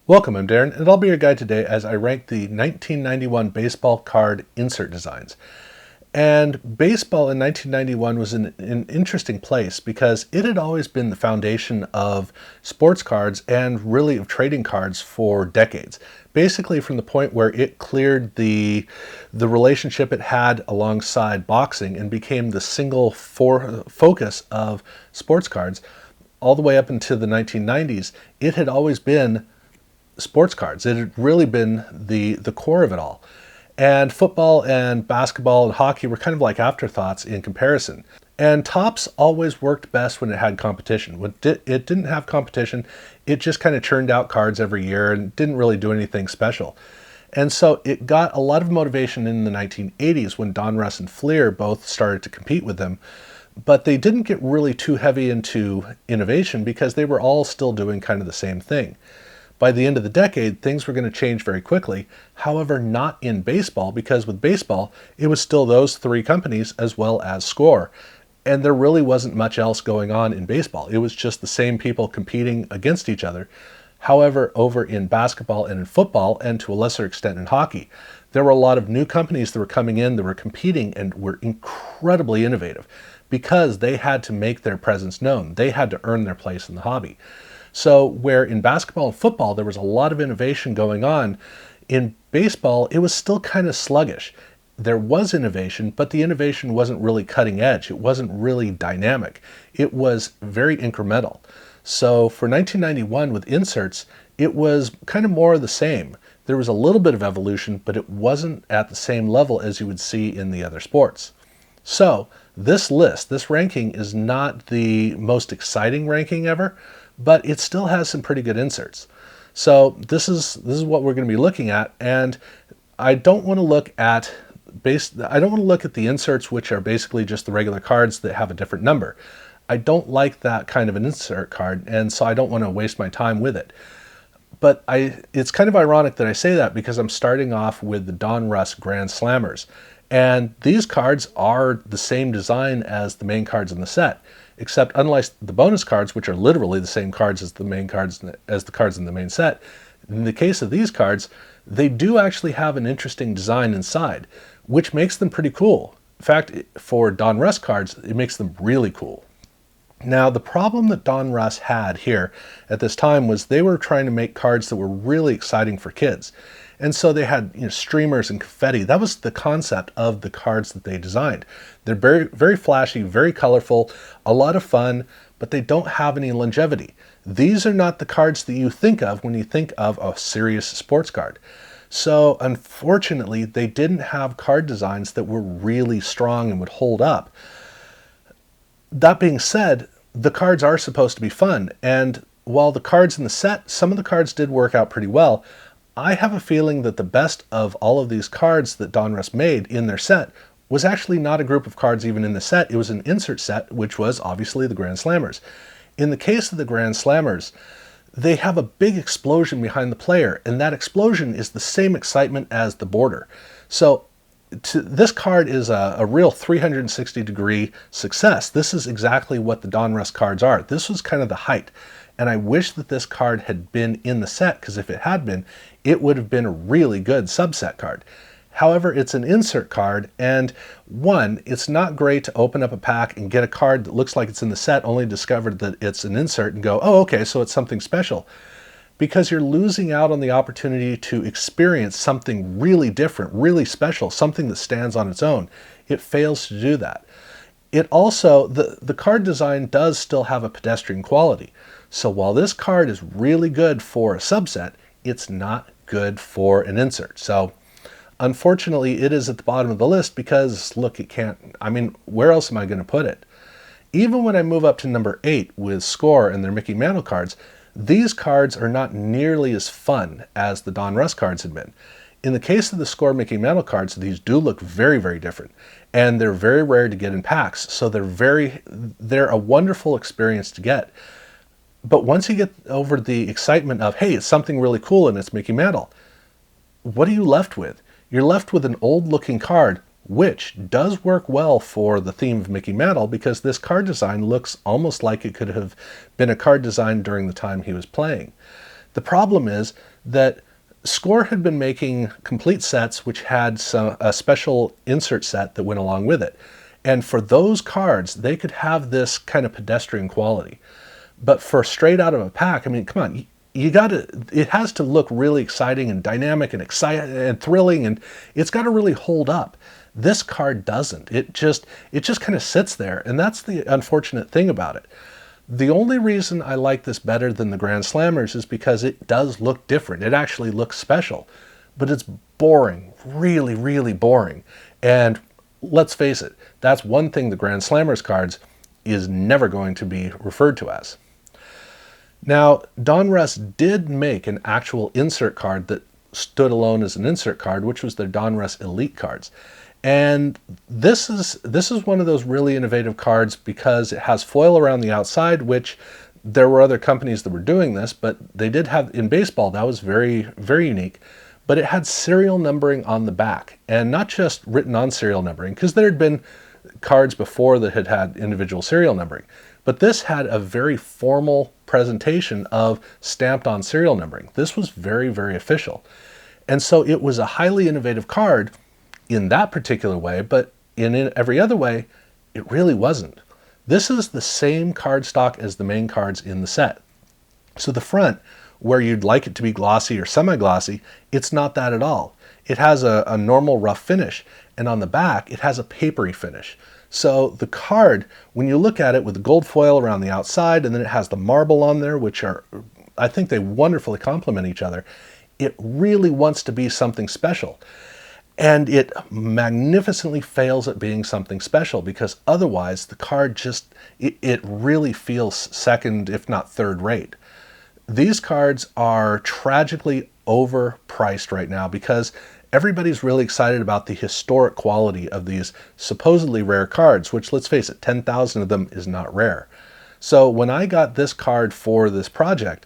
Welcome, I'm Darren, and I'll be your guide today as I rank the 1991 baseball card insert designs. And baseball in 1991 was in an interesting place because it had always been the foundation of sports cards and really of trading cards for decades. Basically from the point where it cleared the relationship it had alongside boxing and became the single focus of sports cards all the way up into the 1990s, it had always been sports cards. It had really been the core of it all. And football and basketball and hockey were kind of like afterthoughts in comparison. And Topps always worked best when it had competition. When it didn't have competition, it just kind of churned out cards every year and didn't really do anything special. And so it got a lot of motivation in the 1980s when Donruss and Fleer both started to compete with them. But they didn't get really too heavy into innovation because they were all still doing kind of the same thing. By the end of the decade, things were going to change very quickly. However, not in baseball, because with baseball, it was still those three companies as well as Score. And there really wasn't much else going on in baseball. It was just the same people competing against each other. However, over in basketball and in football, and to a lesser extent in hockey, there were a lot of new companies that were coming in that were competing and were incredibly innovative because they had to make their presence known. They had to earn their place in the hobby. So where in basketball and football there was a lot of innovation going on, in baseball it was still kind of sluggish. There was innovation, but the innovation wasn't really cutting edge. It wasn't really dynamic. It was very incremental. So for 1991 with inserts, it was kind of more of the same. There was a little bit of evolution, but it wasn't at the same level as you would see in the other sports. So this list, this ranking is not the most exciting ranking ever, but it still has some pretty good inserts. So this is what we're going to be looking at, and I don't want to look at the inserts which are basically just the regular cards that have a different number. I don't like that kind of an insert card, and so I don't want to waste my time with it. But it's kind of ironic that I say that because I'm starting off with the Donruss Grand Slammers. And these cards are the same design as the main cards in the set, except unlike the bonus cards, which are literally the same cards as the cards in the main set, in the case of these cards, they do actually have an interesting design inside, which makes them pretty cool. In fact, for Donruss cards, it makes them really cool. Now, the problem that Donruss had here at this time was they were trying to make cards that were really exciting for kids. And so they had streamers and confetti. That was the concept of the cards that they designed. They're very, very flashy, very colorful, a lot of fun, but they don't have any longevity. These are not the cards that you think of when you think of a serious sports card. So unfortunately, they didn't have card designs that were really strong and would hold up. That being said, the cards are supposed to be fun. And while the cards in the set, some of the cards did work out pretty well, I have a feeling that the best of all of these cards that Donruss made in their set was actually not a group of cards even in the set. It was an insert set, which was obviously the Grand Slammers. In the case of the Grand Slammers, they have a big explosion behind the player, and that explosion is the same excitement as the border. So this card is a real 360-degree success. This is exactly what the Donruss cards are. This was kind of the height. And I wish that this card had been in the set, because if it had been, it would have been a really good subset card. However, it's an insert card, and one, it's not great to open up a pack and get a card that looks like it's in the set, only discover that it's an insert and go, oh, okay, so it's something special. Because you're losing out on the opportunity to experience something really different, really special, something that stands on its own. It fails to do that. It also, the card design does still have a pedestrian quality. So while this card is really good for a subset, it's not good for an insert. So unfortunately, it is at the bottom of the list because, look, where else am I going to put it? Even when I move up to number 8 with Score and their Mickey Mantle cards, these cards are not nearly as fun as the Donruss cards had been. In the case of the Score Mickey Mantle cards, these do look very, very different. And they're very rare to get in packs, so they're a wonderful experience to get. But once you get over the excitement of, hey, it's something really cool and it's Mickey Mantle, what are you left with? You're left with an old-looking card, which does work well for the theme of Mickey Mantle because this card design looks almost like it could have been a card design during the time he was playing. The problem is that Score had been making complete sets which had a special insert set that went along with it. And for those cards, they could have this kind of pedestrian quality. But for straight out of a pack, I mean, come on, you got to, it has to look really exciting and dynamic and exciting and thrilling, and it's got to really hold up. This card doesn't. It just kind of sits there, and that's the unfortunate thing about it. The only reason I like this better than the Grand Slammers is because it does look different. It actually looks special, but it's boring, really, really boring. And let's face it, that's one thing the Grand Slammers cards is never going to be referred to as. Now, Donruss did make an actual insert card that stood alone as an insert card, which was their Donruss Elite cards. And this is one of those really innovative cards because it has foil around the outside, which there were other companies that were doing this, but they did have, in baseball, that was very, very unique. But it had serial numbering on the back, and not just written on serial numbering, because there had been cards before that had had individual serial numbering. But this had a very formal presentation of stamped on serial numbering. This was very, very official. And so it was a highly innovative card in that particular way, but in every other way, it really wasn't. This is the same card stock as the main cards in the set. So the front, where you'd like it to be glossy or semi-glossy, it's not that at all. It has a normal rough finish, and on the back, it has a papery finish. So the card, when you look at it with the gold foil around the outside, and then it has the marble on there, which are, I think they wonderfully complement each other, it really wants to be something special. And it magnificently fails at being something special, because otherwise the card just, it really feels second, if not third rate. These cards are tragically overpriced right now because everybody's really excited about the historic quality of these supposedly rare cards, which, let's face it, 10,000 of them is not rare. So when I got this card for this project,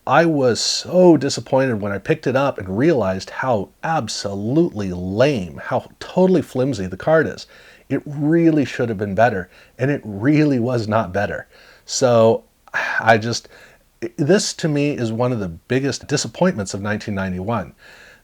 I was so disappointed when I picked it up and realized how absolutely lame, how totally flimsy the card is. It really should have been better, and it really was not better. So this to me is one of the biggest disappointments of 1991.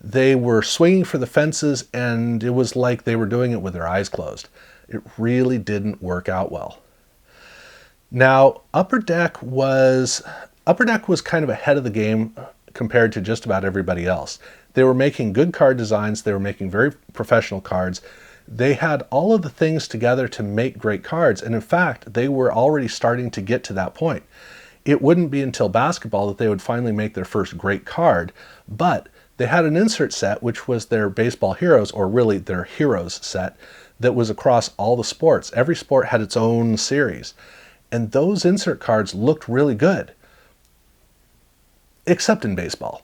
They were swinging for the fences, and it was like they were doing it with their eyes closed. It really didn't work out well. Now, Upper Deck was kind of ahead of the game compared to just about everybody else. They were making good card designs. They were making very professional cards. They had all of the things together to make great cards. And in fact, they were already starting to get to that point. It wouldn't be until basketball that they would finally make their first great card. But they had an insert set, which was their baseball heroes, or really their heroes set, that was across all the sports. Every sport had its own series. And those insert cards looked really good, except in baseball.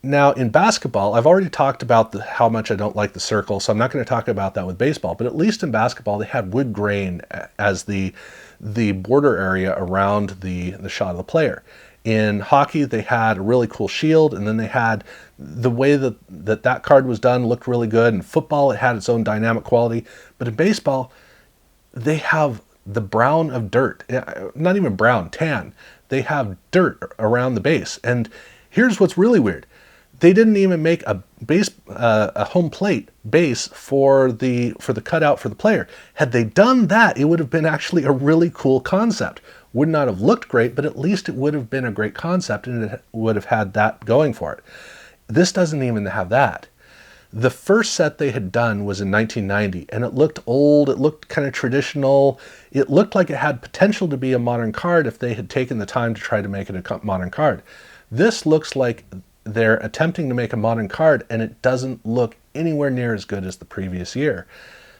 Now, in basketball, I've already talked about how much I don't like the circle, so I'm not going to talk about that with baseball. But at least in basketball, they had wood grain as the border area around the shot of the player. In hockey, they had a really cool shield, and then they had the way that card was done looked really good. In football, it had its own dynamic quality. But in baseball, they have the brown of dirt, not even brown, tan. They have dirt around the base. And here's what's really weird. They didn't even make a home plate base for the cutout for the player. Had they done that, it would have been actually a really cool concept. Would not have looked great, but at least it would have been a great concept, and it would have had that going for it. This doesn't even have that. The first set they had done was in 1990, and it looked old, it looked kind of traditional, it looked like it had potential to be a modern card if they had taken the time to try to make it a modern card. This looks like they're attempting to make a modern card, and it doesn't look anywhere near as good as the previous year.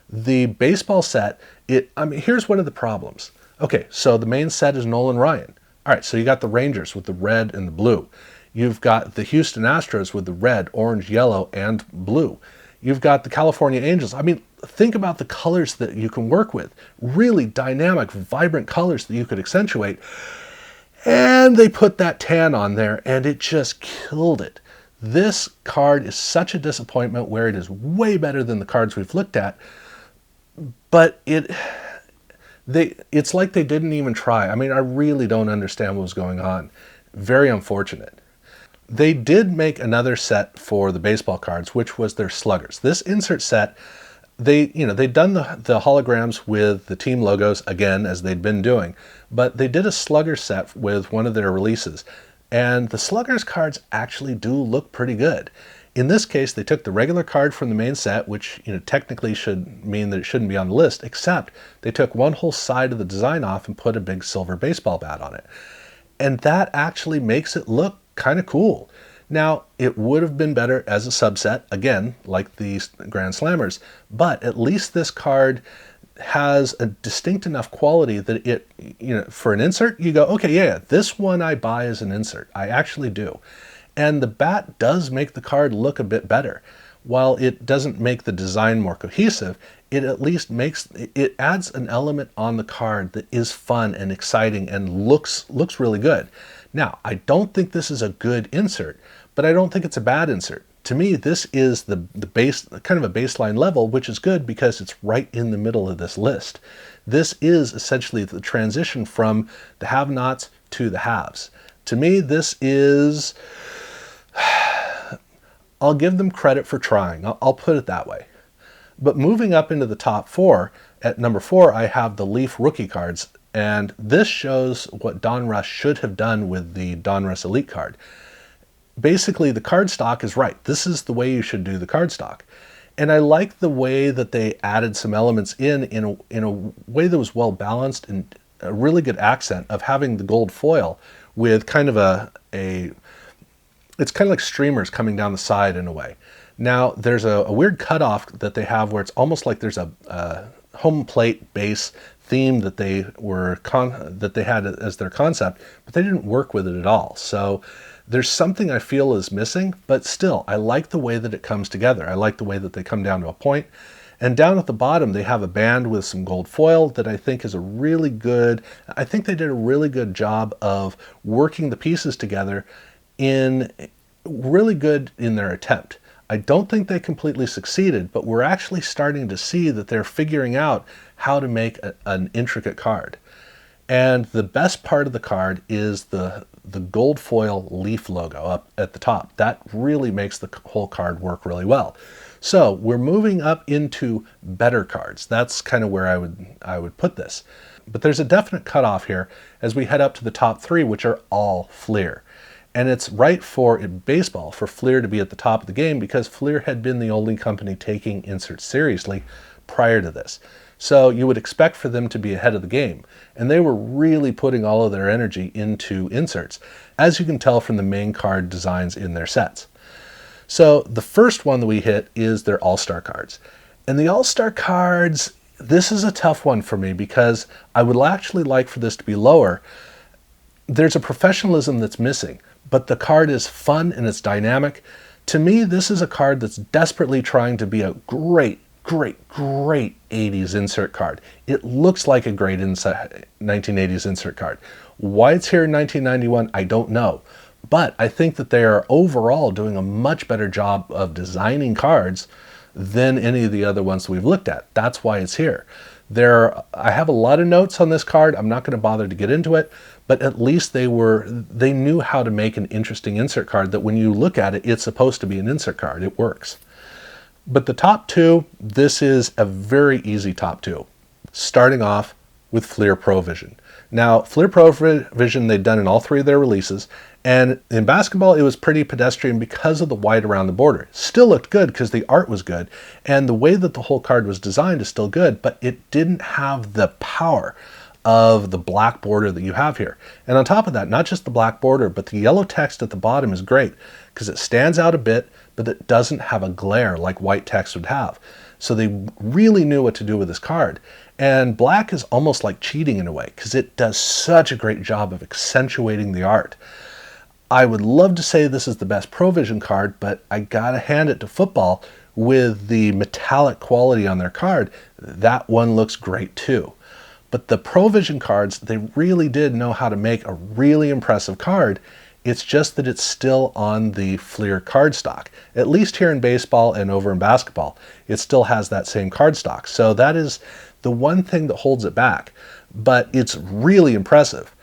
The baseball set, here's one of the problems. Okay, so the main set is Nolan Ryan. All right, so you got the Rangers with the red and the blue. You've got the Houston Astros with the red, orange, yellow, and blue. You've got the California Angels. Think about the colors that you can work with. Really dynamic, vibrant colors that you could accentuate. And they put that tan on there, and it just killed it. This card is such a disappointment, where it is way better than the cards we've looked at. But it's like they didn't even try. I really don't understand what was going on. Very unfortunate. They did make another set for the baseball cards, which was their sluggers. This insert set, they'd done the holograms with the team logos again, as they'd been doing, but they did a slugger set with one of their releases, and the sluggers cards actually do look pretty good. In this case, they took the regular card from the main set, which technically should mean that it shouldn't be on the list, except they took one whole side of the design off and put a big silver baseball bat on it. And that actually makes it look kind of cool. Now, it would have been better as a subset, again, like the Grand Slammers, but at least this card has a distinct enough quality that it, for an insert, you go, okay, yeah, this one I buy as an insert. I actually do. And the bat does make the card look a bit better. While it doesn't make the design more cohesive, it at least it adds an element on the card that is fun and exciting and looks really good. Now, I don't think this is a good insert, but I don't think it's a bad insert. To me, this is the base, kind of a baseline level, which is good because it's right in the middle of this list. This is essentially the transition from the have-nots to the haves. To me, this is, I'll give them credit for trying. I'll put it that way. But moving up into the top four, at number 4, I have the Leaf rookie cards. And this shows what Donruss should have done with the Donruss Elite card. Basically, the card stock is right. This is the way you should do the card stock. And I like the way that they added some elements in a way that was well balanced and a really good accent of having the gold foil with kind of it's kind of like streamers coming down the side in a way. Now, there's a weird cutoff that they have where it's almost like there's a home plate base theme that they had as their concept, but they didn't work with it at all. So there's something I feel is missing, but still, I like the way that it comes together. I like the way that they come down to a point. And down at the bottom, they have a band with some gold foil that I think is I think they did a really good job of working the pieces together really good in their attempt. I don't think they completely succeeded, but we're actually starting to see that they're figuring out how to make an intricate card. And the best part of the card is the gold foil Leaf logo up at the top. That really makes the whole card work really well. So we're moving up into better cards. That's kind of where I would put this. But there's a definite cutoff here as we head up to the top 3, which are all Fleer. And it's right for baseball for Fleer to be at the top of the game because Fleer had been the only company taking inserts seriously prior to this. So you would expect for them to be ahead of the game. And they were really putting all of their energy into inserts, as you can tell from the main card designs in their sets. So the first one that we hit is their All-Star cards. And the All-Star cards, this is a tough one for me because I would actually like for this to be lower. There's a professionalism that's missing, but the card is fun and it's dynamic. To me, this is a card that's desperately trying to be a great 80s insert card. It looks like a great 1980s insert card. Why it's here in 1991, I don't know. But I think that they are overall doing a much better job of designing cards than any of the other ones we've looked at. That's why it's here. I have a lot of notes on this card. I'm not going to bother to get into it, but at least they knew how to make an interesting insert card that when you look at it, it's supposed to be an insert card. It works. But the top 2, this is a very easy top 2. Starting off with Fleer Pro Vision. Now, Fleer Pro Vision they'd done in all 3 of their releases, and in basketball it was pretty pedestrian because of the white around the border. Still looked good because the art was good, and the way that the whole card was designed is still good, but it didn't have the power of the black border that you have here. And on top of that, not just the black border, but the yellow text at the bottom is great because it stands out a bit, but it doesn't have a glare like white text would have. So they really knew what to do with this card. And black is almost like cheating in a way because it does such a great job of accentuating the art. I would love to say this is the best Provision card, but I gotta hand it to football with the metallic quality on their card. That one looks great too. But the Provision cards, they really did know how to make a really impressive card. It's just that it's still on the Fleer card stock. At least here in baseball and over in basketball, it still has that same card stock. So that is the one thing that holds it back, but it's really impressive.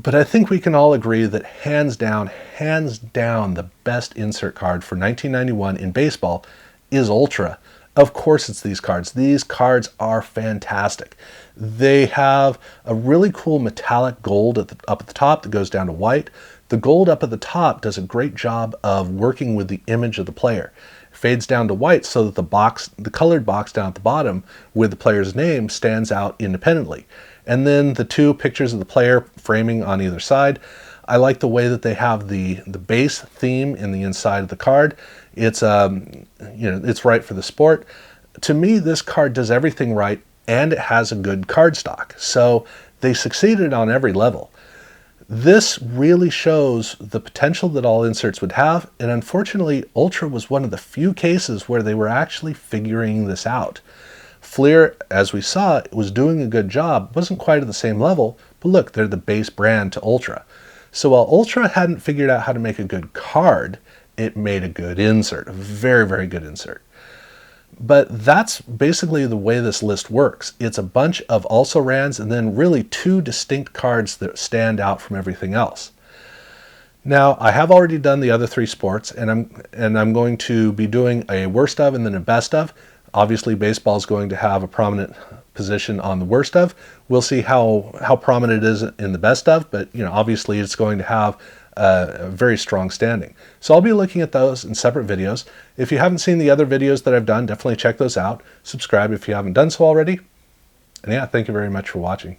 But I think we can all agree that hands down, the best insert card for 1991 in baseball is Ultra. Of course it's these cards. These cards are fantastic. They have a really cool metallic gold up at the top that goes down to white. The gold up at the top does a great job of working with the image of the player. It fades down to white so that the colored box down at the bottom with the player's name stands out independently. And then the two pictures of the player framing on either side. I like the way that they have the base theme in the inside of the card. It's it's right for the sport. To me, this card does everything right, and it has a good card stock. So they succeeded on every level. This really shows the potential that all inserts would have, and unfortunately, Ultra was one of the few cases where they were actually figuring this out. Fleer, as we saw, was doing a good job, wasn't quite at the same level, but look, they're the base brand to Ultra. So while Ultra hadn't figured out how to make a good card, it made a good insert, a very, very good insert. But that's basically the way this list works. It's a bunch of also-rans and then really two distinct cards that stand out from everything else. Now, I have already done the other three sports, and I'm going to be doing a worst of and then a best of. Obviously, baseball is going to have a prominent position on the worst of. We'll see how prominent it is in the best of, but obviously it's going to have a very strong standing. So I'll be looking at those in separate videos. If you haven't seen the other videos that I've done, definitely check those out. Subscribe if you haven't done so already. And yeah, thank you very much for watching.